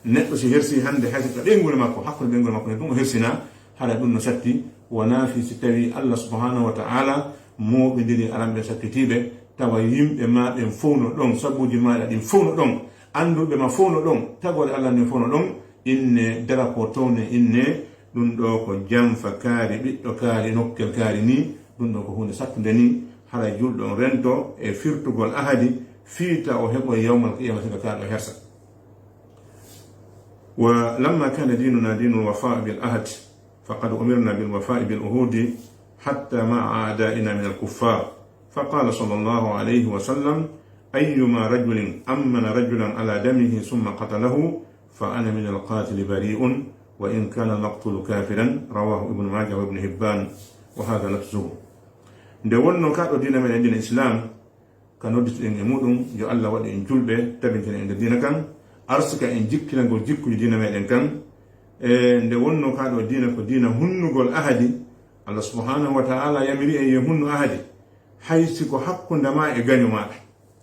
neɗɗo si hersi hande hayso ka ɓeyngol makko hakkude ɓeyngol makko ne ɗum o hersina hara ɗum no satti wona fi si tawi allah subhanahu wa taala moɓidiri aranɓe sakkitiɓe tawa yimɓe ma ɓen fowno ɗon sabuji maɗa ɗin fowno ɗon anduɓe ma fowno ɗon tagore allah nden fowno ɗon inne darapo towne inne ɗum ɗo ko jamfa kaari ɓiɗɗo kaari nokkel kaari ni ɗum ɗo ko hunde sattude ni hara julɗo rento e firtugol ahadi fiita o heɓo yawmal qiyama sika kaaɗo hersa wa lamma kana dinuna dinu lwafa bilahad faqad umirna bilwafai biluhudi hatta maa a'daina min alkuffar فقال صلى الله عليه وسلم أيما رجل أمن رجلا على دمه ثم قتله فأنا من القاتل بريء وإن كان المقتول كافرا رواه ابن ماجه وابن هبان وهذا لفظه nde wonno kaɗo dina men e dina islam ka noddituɗen e muɗum yo allah waɗi en julɓe tabintene e nder dina kan arsika en jikkilangol jikkuji dina meɗen kan e nde wonno kaɗo dina ko dina hunnugol ahadi allah subhanahu wa ta'ala yamiri en yo hunnu ahadi haysi ko hakkunde ma e gaño maɗa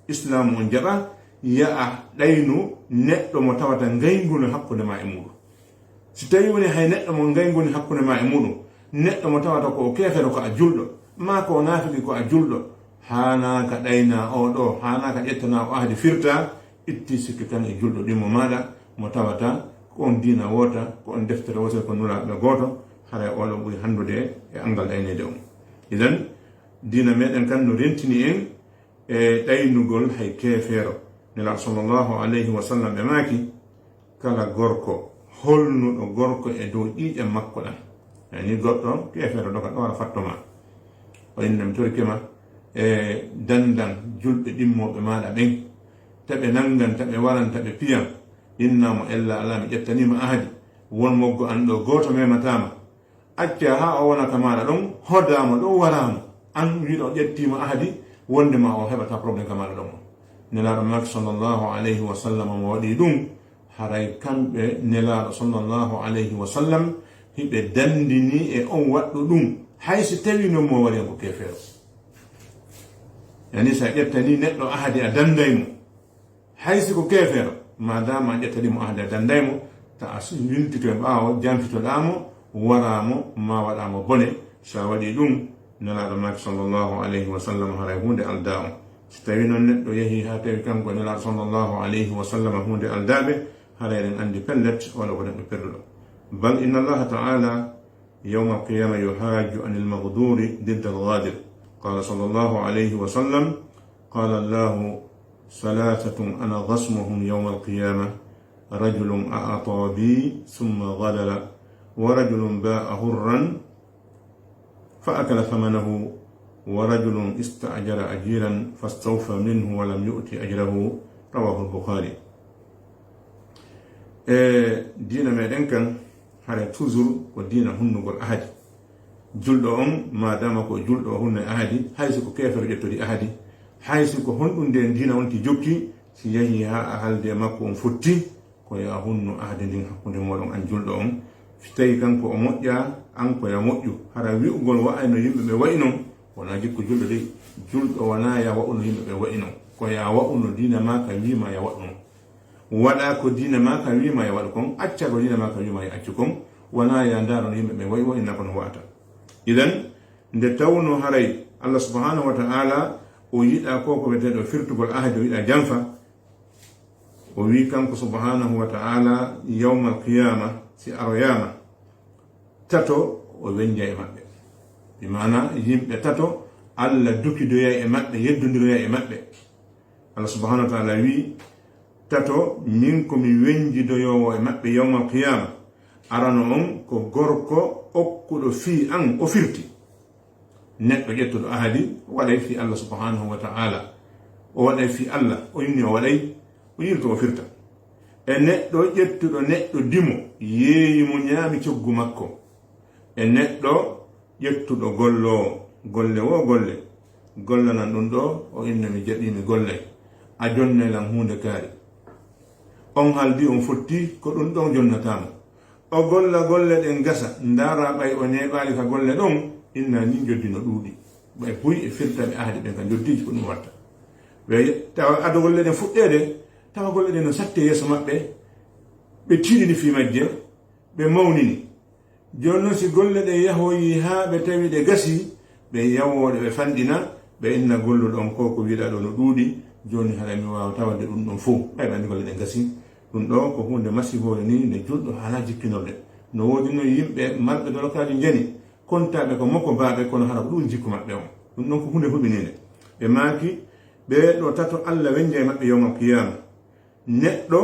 islamu on jaɓa ya'a ɗaynu neɗɗo mo tawata ngaynguno hakkunde ma e muɗum si tawi woni hay neɗɗo mo ngaynguni hakkunde ma e muɗum neɗɗo mo tawata ko o kefere ko a julɗo ma ko naafiki ko a julɗo hanaka ɗayna o ɗo hanaka ƴettana o ahdi firta itti sikki tan e julɗo ɗimmo maɗa mo tawata ko on dina wota ko on deftere wotere ko nulaɓe goto haray oɗon ɓuri handude e angal ɗaynede on idan dina meɗen kan no rentini en e ɗaynugol hay kefeero nelaɗo sallllahu alayhi wa sallam ɓe maaki kala gorko holnuɗo gorko e dow ƴiiƴam makko ɗan ani goɗɗo kefeero ɗo ka ɗora fattoma o innami torikema e dandan julɓe ɗimmoɓe maɗa ɓen taɓe nangan taɓe waran taɓe piyan innamo ella ala mi ƴettanima ahadi won moggo an ɗo goto mematama acca ha o wona ka maɗa ɗon hoddama ɗo warama an wiɗo ƴettima ahadi wondema o heɓata probléme ka maɗa ɗon o nelaɗo makko sallllahu alayhi wa sallam mo waɗi ɗum haray kamɓe nelaɗo sallllahu alayhi wa sallam hiɓe dandini e on waɗɗo ɗum haysi tawi non mo wari en ko kefeero yani sa ƴettani neɗɗo ahadi a dandaymo haysi ko kefeero madama a ƴettanimo ahadi a dandaymo ta a yiltito e ɓaawo janfitoɗamo waramo ma waɗamo bone sa waɗi ɗum nelaɗo makko sallllahu alayhi wa sallam haray hunde alda on so tawi noon neɗɗo yeehi ha tawi kanko nelaɗo sallllahu alayhi wa sallam hunde aldaɓe haray eɗen andi pellet walla ko neɗɗo perduɗo bal inna allaha taala yawma alqiyama yuhaju an almagduri didda algadir qala sallllahu alayhi wa sallam qala allahu salatatun ana gasmuhum yawma alqiyama rajulun a'ata bi thumma gadala wa rajulun ba'a hurran فأكل ثمنه ورجل استأجر أجيرا فاستوفى منه ولم يؤت أجره رواه البخاري. دين ميدن كان هذا تزور ودين هنغول أحد julɗo on madama ko julɗo hunne ahadi hayso ko kefere ƴettodi ahadi hayso ko honɗum nde dina wonti jokki si yahi ha a halde makko on fotti ko ya hunno ahadi ndin hakkunde moɗon an julɗo on so tawi kanko o moƴƴa an ko ya moƴƴu hara wi'ugol wa'ayno yimɓe ɓe wayi non wona jikko julɗo de julɗo wona ya wa'uno yimɓe ɓe wayi non ko ya wa'uno dina ma ka wima ya waɗu non waɗa ko dina ma ka wima ya waɗu kon acca ko dina ma ka wima ya accu kon wona ya ndarono yimɓe ɓe wayi wayna kono wa'ata. idan nde tawno haray Allah subhanahu wa ta'ala o yiɗa ko weteɗo firtugol ahadi o yiɗa janfa o wi kanko subhanahu wa ta'ala yawmal qiyama si aroyama tato o wenja e maɓɓe bi mana yimɓe tato Allah dukidoya e maɓɓe yeddodiroya e maɓɓe. Allah subhanahu wa ta'ala wi tato min komi wenjidoyowo e maɓɓe yawmal qiyama arano on ko gorko okkuɗo fi an o firti neɗɗo ƴettuɗo ahadi o waɗay fi Allah subhanahu wa ta'ala o waɗay fi Allah o yinni o waɗay o yirto o firta e neɗɗo ƴettuɗo neɗɗo dimo yeeyimo ñaami coggu makko e neɗɗo ƴettuɗo gollowo golle wo golle gollanan ɗum ɗo o inna mi jaɗimi gollay a jonnaylan hunde kaari on haldi on fotti ko ɗum ɗon jonnatama o golla golle ɗen gasa ndara ɓay o neɓali ka golle ɗon inna ni joddi no ɗuuɗi ɓay buy e firtaɓe ahadi ɓen ka joddiji ko ɗum watta ɓe tawa ado golle ɗen fuɗɗede tawa golle ɗen no satte yeeso maɓɓe ɓe tiɗini fi majje ɓe mawnini joni noon si golle ɗe yahoyi ha ɓe tawi ɗe gasi ɓe yawoɗe ɓe fanɗina ɓe inna golluɗon ko wiɗa ɗo no ɗuuɗi joni haɗa mi wawa tawade ɗum ɗon fof ɓay ɓe andi golle ɗen gasi ɗum ɗo ko hunde masihore ni nde julɗo hala jikkinorde no wodi no yimɓe marɓe dolokaji jani kontaɓe ko makko baɓe kono hara ko ɗum jikku maɓɓe on ɗum ɗon ko hunde huɓininde ɓe maaki ɓe ɗo tato Allah wenja e maɓɓe yawmal qiyama neɗɗo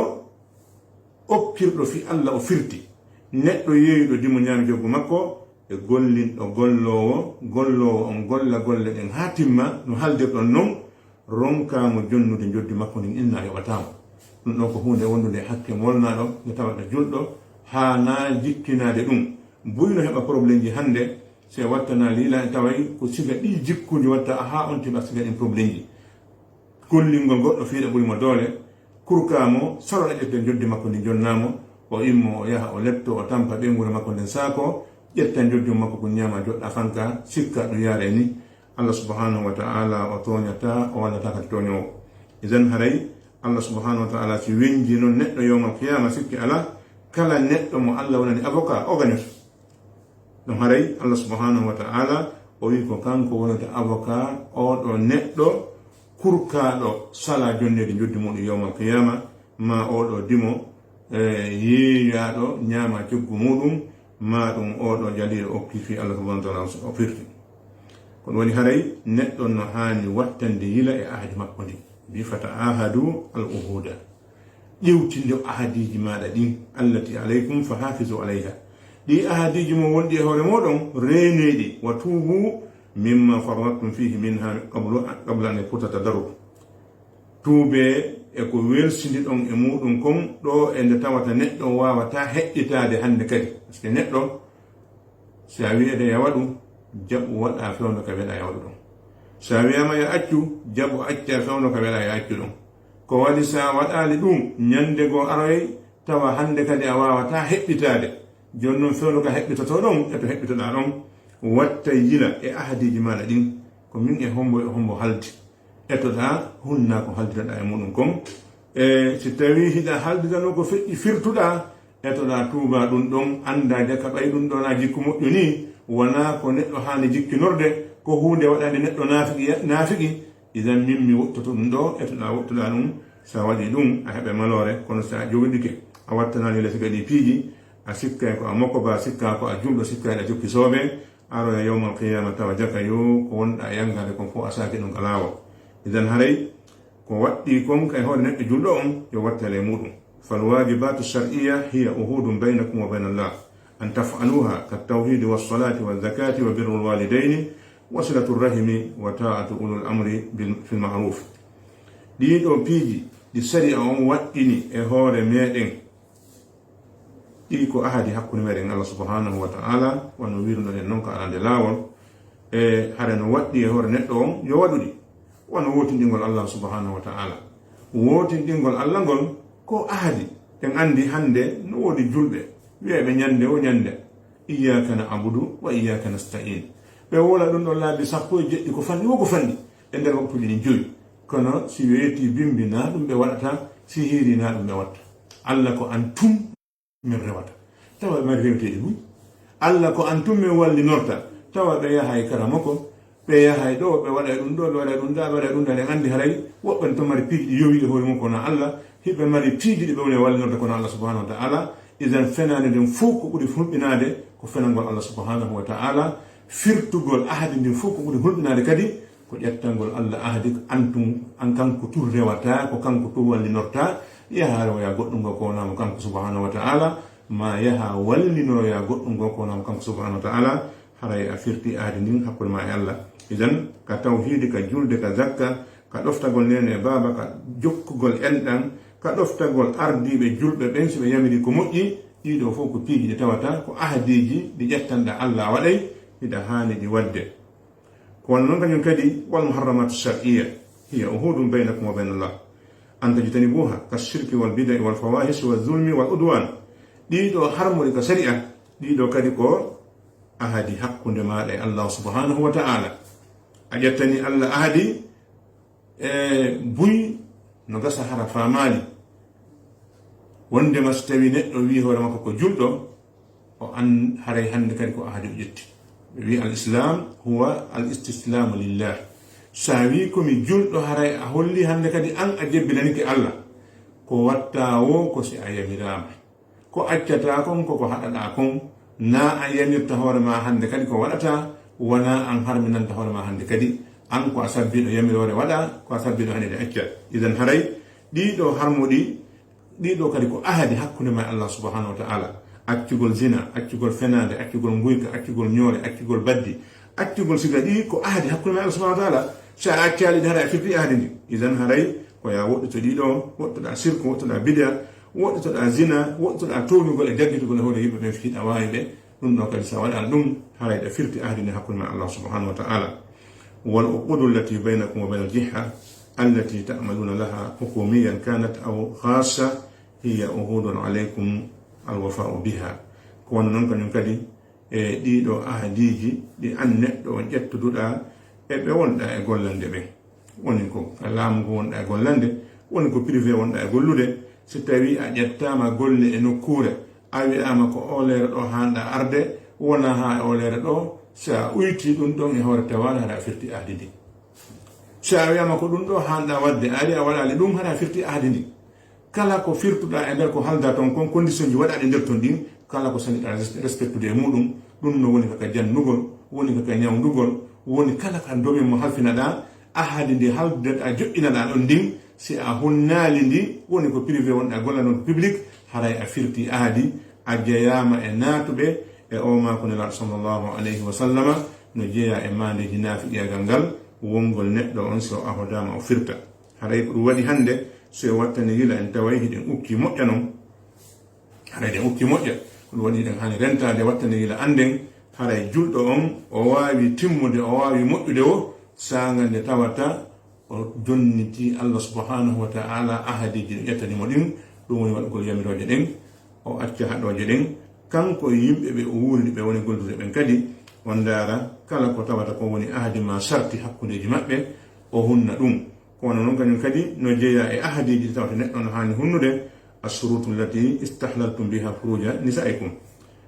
okkirɗo fi Allah o firti neɗɗo yeeyɗo dimo ñaami joggu makko e gollinɗo gollowo on golla golle ɗen ha timma no haldirɗon non ronkamo jonnude joddi makko ndin inna yoɓatamo ɗum ɗo ko hunde wondude hakke molnaɗo nde tawata julɗo ha na jikkinade ɗum buyno heɓa probléme ji hande se wattana lila taway ko siga ɗi jikkuji watta ha on tiɓa siga ɗin probléme ji gollingol goɗɗo fiiɗa ɓurimo doole kurkamo soroɗa ƴette joddi makko ndi jonnamo o immo o yaha o lepto o tampa ɓengure makko nden saako ƴetta joddi makko ko ñama joɗɗa fanka sikka ɗum yaare ni Allah subhanahu wa ta'ala o toñata o wallata kadi toñowo iden haray Allah subhanahu wa ta'ala si wenji non neɗɗo yawmal qiyama sikki ala kala neɗɗo mo Allah wonani avocat o gañoto ɗum haray Allah subhanahu wa ta'ala o wi ko kanko wonata avocat oɗo neɗɗo kurkaɗo sala jonnede joddi muɗum yawmal qiyama ma oɗo dimo yeeyaɗo ñaama coggu muɗum ma ɗum oɗo jaliɗo okki fi Allah subhanahu wa ta'ala o firti kono woni haray neɗɗo no hani wattande yila e ahadi makko ndi bi fata ahadu al uhuda ƴewtinde ahadiji maɗa ɗin allati alaykum fa hafizu alayha ɗi ahadiji mo wonɗi e hoore moɗon reneɗi wa tubu mimma farrattum fihi minha qabla an yakutata daru tuube e ko welsidi ɗon e muɗum kon ɗo e nde tawata neɗɗo wawata heƴƴitade hande kadi par ce que neɗɗo si a wi'ede ya waɗu jaɓu waɗa fewno ka weɗa ya waɗu ɗon sa wiyama ya accu jaɓu acca fewno ka weɗa ya accu ɗon ko waɗi sa waɗali ɗum ñande goo aroy tawa hande kadi a wawata heɓɓitade joni noon fewno ka heɓɓitoto ɗon eto heɓɓitoɗa ɗon watta yila e ahadiji maɗa ɗin ko min e hombo haldi etoɗa hunna ko haldiraɗa e muɗum kon e si tawi hiɗa haldidano ko feƴƴi firtuɗa etoɗa tuuba ɗum ɗon andade ka ɓay ɗum ɗon a jikku moƴƴo ni wona ko neɗɗo hani jikkinorde ko hunde waɗande neɗɗo naafiki idan min mi woɗtoto ɗum ɗo etoɗa woɗtoɗa ɗum sa waɗi ɗum a heɓe malore kono sa jogoɗike a wattanani lesiga ɗi piiji a sikkay ko a mokko ba sikka ko a jumɗo sikkayɗa jokki sooɓe aroya yawmal qiyama tawa jaka yo ko wonɗa yangade kon fof a saki ɗum ka laawo idan haray ko waɗɗi kon kay hoore neɗɗo julɗo on yo wattale muɗum falwajibatu shar'iyya hiya uhudum baynakum wa bayna Allah أن تفعلوها كالتوحيد والصلاة والزكاة وبر الوالدين وصلة الرحم وطاعة أولي الأمر في المعروف. ɗiɗo piiji ɗi sari on waɗɗini e hoore meɗen ɗi ko ahadi hakkunde meɗen Allah subhanahu wa ta'ala wonno wirnoɗen noon ko alande laawol e hare no waɗɗi e hoore neɗɗo on yo waɗuɗi wonno wotinɗingol Allah subhanahu wa ta'ala. wotinɗingol Allah ngol ko ahadi en andi hande no woodi julɓe wiyeɓe ñande o ñande iyyaka na'budu wa iyyaka nasta'in ɓe wola ɗum ɗon laabi 17 ko fanɗi wo ko fanɗi e nder waktuji ɗi joyi kono si weeti bimbi na ɗum ɓe waɗata si hiiri na ɗum ɓe watta. Allah ko an tum min rewata tawa ɓe mari rewteɗi ɗum. Allah ko an tum min wallinorta tawa ɓe yahay karama ko ɓe yahay ɗo ɓe waɗa ɗum ɗo ɓe waɗa ɗum da ɓe waɗa ɗum da en andi haray woɓɓen to mari piiji ɗi yowi e hoore mum kono Allah hiɓe mari piiji ɗi ɓe woni wallinorta kono Allah subhanahu wa ta'ala. idan fenade ndin fof ko ɓuri hulɓinade ko fenangol Allah subhanahu wa ta'ala. firtugol ahadi ndin fof ko ɓuri hulɓinade kadi ko ƴettangol Allah ahadi antum an kanko tur rewata ko kanko tur wallinorta yaha ya goɗɗum go ko wonamo kanko subhanahu wa ta'ala ma yaha wallinoro ya goɗɗum go ko wonamo kanko subhanahu wa ta'ala haray a firti ahadi ndin hakkude ma e Allah. idan ka tawhidi ka julde ka zakka ka ɗoftagol nene e baba ka jokkugol enɗan ka ɗoftagol ardiɓe julɓe ɓen so ɓe yamiri ko moƴƴi ɗiɗo fof ko piiji ɗi tawata ko ahadiji ɗi ƴettanɗa Allah waɗay hiɗa haani ɗi wadde. kono noon kañum kadi wal muharramatu shar'iyya hiya uhudum baynakum wa bayna Allah an tajtanibuha kashirki wal bid'i wal fawahish wal zulmi wal udwan. ɗiɗo harmori ka sari'a ɗiɗo kadi ko ahadi hakkunde maɗa e Allah subhanahu wa ta'ala. a ƴettani Allah ahadi e buy no gasa hara famali wondema so tawi neɗɗo wi hoore makko ko julɗo o an haray hande kadi ko ahadi o ƴetti. ɓe wi al islam huwa al istislamu lillah. sa wi komi julɗo haray a holli hande kadi an a jebbinanike Allah ko watta wo ko si a yamirama ko accata kon koko haɗaɗa kon na a yamirta hoore ma hande kadi ko waɗata wona an harminanta hoore ma hande kadi an ko a sabbiɗo yamirore waɗa ko a sabbiɗo hande de acca. idan haray ɗiɗo harmoɗi ɗiɗo kadi ko ahadi hakkunde ma Allah subhanahu wa ta'ala. accugol zina, accugol fenade, accugol nguyka, accugol ñoore, accugol baddi, accugol siga ɗi ko ahadi hakkunde ma Allah subhanahu wa ta'ala. sa accali ɗi haray a firti ahadi ndi. idan haray ko ya woɗɗoto ɗiɗo woɗɗoɗa sirku woɗɗoɗa bid'a woɗɗotoɗa zina woɗɗotoɗa towñugol e daggitugol e hoore yimɓe ɓen fiiɗa wawi ɓe ɗum ɗo kadi sa waɗa ɗum haray ɗa firti ahadi ndi hakkunde ma Allah subhanahu wa ta'ala. wal uqudu allati baynakum wa bayna al jiha التي تعملون لها حكوميا كانت أو خاصة هي أهود عليكم الوفاء بها. كون نكون كدي دي دو أهديجي دي أن دو جتدودا ɓe wonɗa e gollande ɓen woni ko laamu wonɗa e gollande woni ko privé wonɗa e gollude. so tawi a ƴettama golle e nokkure a wi'ama ko olere ɗo hanɗa arde wona ha e olere ɗo sa uyti ɗum ɗon e hoore tawala haɗa firti ahdi ndi. so a wiyama ko ɗum ɗo hanɗa wadde ari a waɗali ɗum haɗa firti ahdi ndi. kala ko firtuɗa e nder ko halda ton kon condition ji waɗaɗi nder ton ɗin kala ko sañiɗa respectude e muɗum ɗum no woni kaka jannugol woni kaka ñawdugol woni kala ka domin mo halfinaɗa ahadi ndi haldeɗa joƴƴinaɗa ɗon ndin si a hunnali ndi woni ko privé wonɗa golla noon public haray a firti ahadi a jeyama e natuɓe e o mako nelaɗo sallllahu alayhi wa sallama no jeeya e mandeji naafiƴegal ngal wongol neɗɗo on so a hodama o firta. haray ko ɗum waɗi hande so wattani gila en taway hiɗen ukki moƴƴa noon haray ɗen ukki moƴƴa ɗum waɗi ɗen hani rentade wattani gila anden haray julɗo on o wawi timmude o wawi moƴƴude o saga nde tawata o jonniti Allah subhanahu wa ta'ala ahadiji ɗi ƴettanimo ɗin ɗum woni waɗugol yamiroje ɗen o acca haɗoje ɗen kanko yimɓe ɓe o wuuridi ɓe woni goldude ɓen kadi on daara kala ko tawata ko woni ahadi ma sarti hakkudeji maɓɓe o hunna ɗum. kono noon kañum kadi no jeeya e ahadiji ɗi tawata neɗɗo no hani hunnude assurutu allati istahlaltum biha furuja nisaikum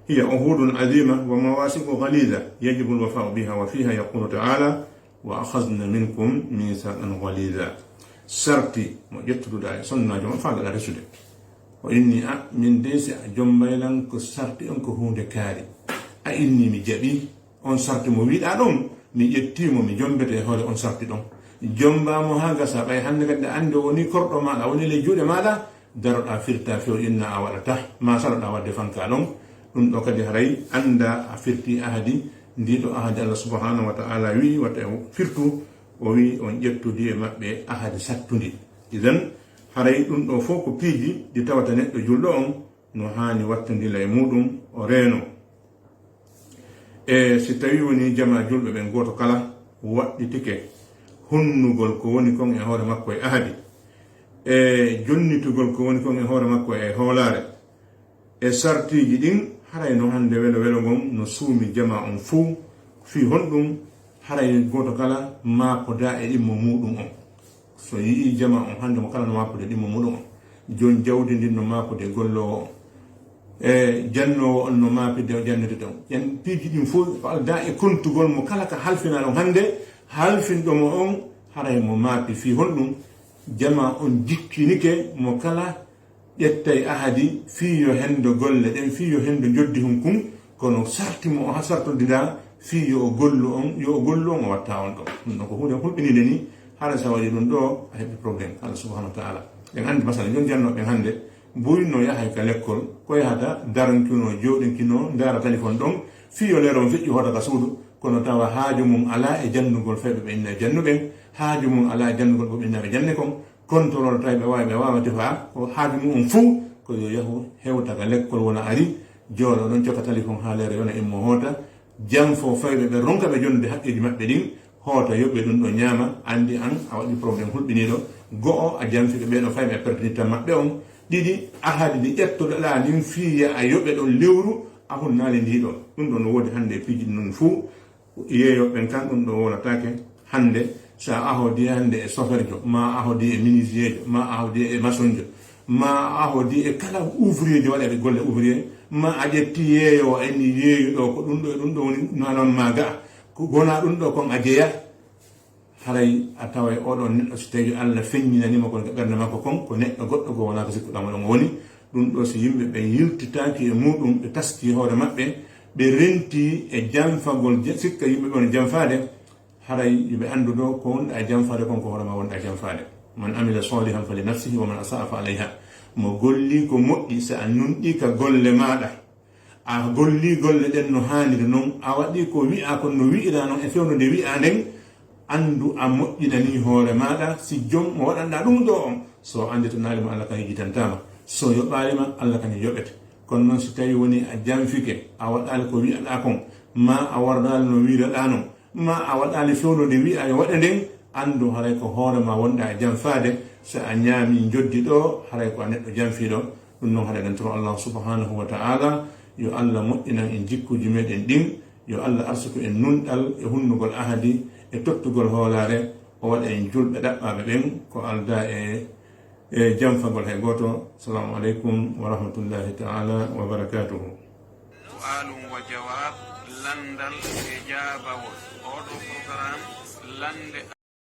hiya uhudun azima wa mawasiqu ghaliza yajibu alwafa'u biha wa fiha yaqulu ta'ala wa akhadna minkum mithaqan ghaliza. sarti mo ƴettuduɗa e sonnajo ma faalaɗa resude o inni a min de si a jombaylan ko sarti on ko hunde kaari a inni mi jaɓi on sarti mo wiɗa ɗon mi ƴettimo mi jombete e hoore on sarti ɗon jombamo ha gasa ɓay hande kadi ande woni korɗo maɗa woni le juuɗe maɗa daroɗa firta few inna a waɗata ma saɗoɗa wadde fanka ɗon ɗum ɗo kadi haray anda a firti ahadi ndiɗo ahadi Allah subhanahu wa ta'ala wi wata firtu o wi on ƴettudi e maɓɓe ahadi sattudi. Idan haray ɗum ɗo fof ko piiji ɗi tawata neɗɗo julɗo on no hani wattodila e muɗum o reeno. E si tawi woni jama julɓe ɓen goto kala waɗɗitike hunnugol ko woni kon e hoore makko e ahadi, e jonnitugol ko woni kon e hoore makko e hoolare, e sartiji ɗin haray no hande welo welo gon no suumi jama on fuu fi honɗum haray goto kala makoda e ɗimmo muɗum on. So yii jama on hande mo kala no makude ɗimmo muɗum on, jon jawdi ndin no makude gollowo on, e jannowo on no mapide jannete ton yan piiji ɗin fof da e kontugol mo kala ka halfina ɗon hande halfinɗomo on haray mo maapi fi honɗum jama on jikkinike mo kala ƴettay ahadi fiyo hendo golle ɗen fiyo hendo joddi hun kun kono sartimo o ha sartodira fiyo o gollu on yo o gollu on o watta on ɗo. ɗum ɗon ko hunde hulɓinide ni hara sa waɗi ɗum ɗo a heɓi probléme Allah subhanahu wa ta'ala. ɓen hande masala jon jannoɓen hande buyno yahay ka lekkol ko yahata darankino joɗinkino ndara téléphone ɗon fiyo lero on feƴƴi hoota ka suudu kono tawa haaju mum ala e jannugol fewɓe ɓe inna jannuɓen, haaju mum ala e jannugol ɓe innaɓe janne kon contrôle tawi ɓe wawi ɓe wawa defa ko haaju mum on fuu ko yo yahu hewta ka lekkol wona ari jooɗo ɗon coka téléphone ha lere yona immo hoota jam fo fewɓe ɓe ronka ɓe jonnude haqqeji maɓɓe ɗin hoota yoɓɓe ɗum ɗo ñaama andi an a waɗi probléme hulɓiniɗo go'o a jamfiɓe ɓeɗo fayɓe perdinittan maɓɓe on ɗiɗi ahadi ɗi ƴettoɗoɗa ndin fiya a yoɓe ɗon lewru a hunnali ndiɗo ɗum ɗo no woodi hande piiji ɗin non fuu yeeyoɓɓen kan ɗum ɗo wonatake hande sa ahodi hande e soferjo ma ahodi e menuisier jo ma ahodi e maçon jo ma ahodi e kala ouvrier jo waɗaɓe golle ouvrier ma a ƴetti yeeyowo enni yeeyuɗo ko ɗum ɗo e ɗum ɗo woni nanon ma ga ko gona ɗum ɗo kon a jeeya haray a tawa oɗon neɗɗo so tawi Allah feññinanima kon e ɓernde makko kon ko neɗɗo goɗɗo go wona ko sikkuɗamo ɗon woni ɗum ɗo so yimɓe ɓe yiltitaki e muɗum ɓe taski hoore maɓɓe ɓe renti e janfagol sikka yimɓe ɓe woni janfade haray yoɓe andu ɗo ko wonɗa e janfade kon ko hoorema wonɗa e janfade. Man amila salihan fali nafsihi wa man asaa fa alayha. mo golli ko moƴƴi sa a nunɗi ka golle maɗa a golli golle ɗen no haniri noon a waɗi ko wi'a kon no wi'ira noon e fewno nde wi'a nden andu a moƴƴinani hoore maɗa si jom mo waɗanɗa ɗum ɗo on so andi to naalima Allah kan hejitantama so yoɓalima Allah kan yoɓete. kono noon so tawi woni a janfike a waɗali ko wi'aɗa kon ma a warɗali no wiiraɗa noon ma a waɗali fewno nde wi'a yo waɗe nden andu haray ko hoorema wonɗa e janfade so a ñaami joddi ɗo haray ko a neɗɗo janfiɗo. ɗum noon haɗa ɗen toro Allah subhanahu wa ta'ala yo Allah moƴƴinan en jikkuji meɗen ɗin, yo Allah arsuku en nunɗal e hunnugol ahadi e tottugol hoolare o waɗa en julɓe ɗaɓɓaɓe ɓen ko alda e janfagol hay goto. Assalamu aleykum wa rahmatullahi ta'ala wa barakatuhu. su'alum wa jawab landal e jaabawol oɗo programme lande